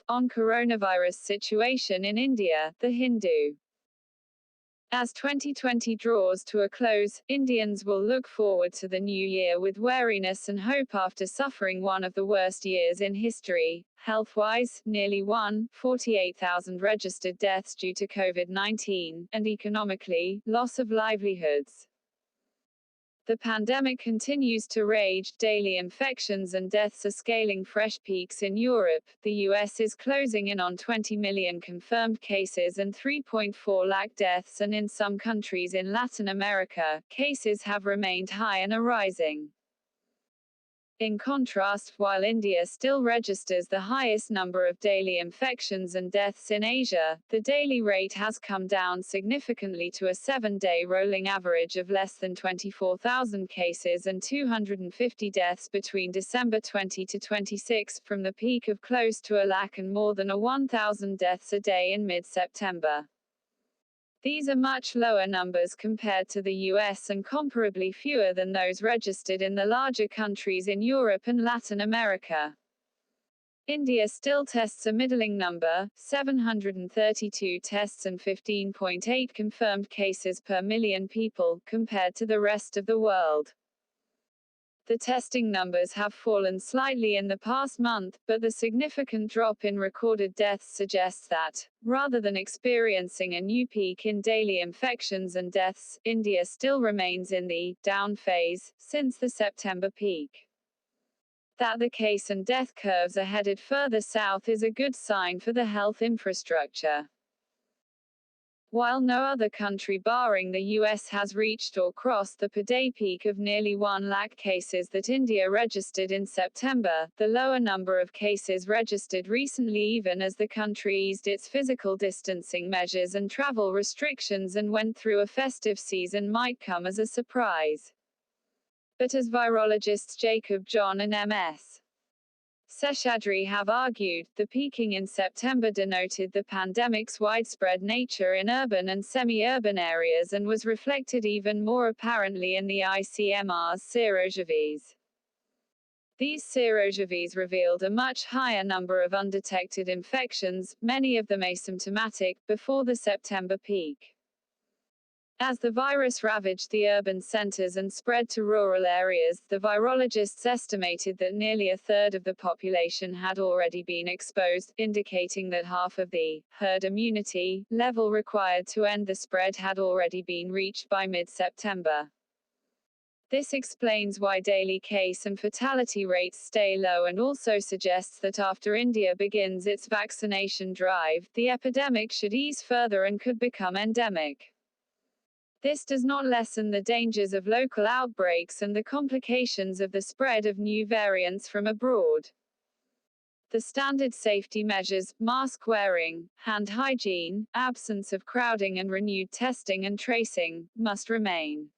On coronavirus situation in India, The Hindu. As 2020 draws to a close, Indians will look forward to the new year with wariness and hope after suffering one of the worst years in history. Health-wise, nearly 148,000 registered deaths due to COVID-19, and economically, loss of livelihoods. The pandemic continues to rage, daily infections and deaths are scaling fresh peaks in Europe. The US is closing in on 20 million confirmed cases and 3.4 lakh deaths, and in some countries in Latin America, cases have remained high and are rising. In contrast, while India still registers the highest number of daily infections and deaths in Asia, the daily rate has come down significantly to a 7-day rolling average of less than 24,000 cases and 250 deaths between December 20 to 26, from the peak of close to a lakh and more than 1,000 deaths a day in mid-September. These are much lower numbers compared to the US and comparably fewer than those registered in the larger countries in Europe and Latin America. India still tests a middling number, 732 tests and 15.8 confirmed cases per million people, compared to the rest of the world. The testing numbers have fallen slightly in the past month, but the significant drop in recorded deaths suggests that, rather than experiencing a new peak in daily infections and deaths, India still remains in the down phase since the September peak. That the case and death curves are headed further south is a good sign for the health infrastructure. While no other country barring the US has reached or crossed the per-day peak of nearly 1 lakh cases that India registered in September, the lower number of cases registered recently, even as the country eased its physical distancing measures and travel restrictions and went through a festive season, might come as a surprise. But as virologists Jacob John and M.S. Seshadri have argued, the peaking in September denoted the pandemic's widespread nature in urban and semi-urban areas and was reflected even more apparently in the ICMR's serosurveys. These serosurveys revealed a much higher number of undetected infections, many of them asymptomatic, before the September peak. As the virus ravaged the urban centers and spread to rural areas, the virologists estimated that nearly a third of the population had already been exposed, indicating that half of the herd immunity level required to end the spread had already been reached by mid-September. This explains why daily case and fatality rates stay low, and also suggests that after India begins its vaccination drive, the epidemic should ease further and could become endemic. This does not lessen the dangers of local outbreaks and the complications of the spread of new variants from abroad. The standard safety measures, mask wearing, hand hygiene, absence of crowding and renewed testing and tracing, must remain.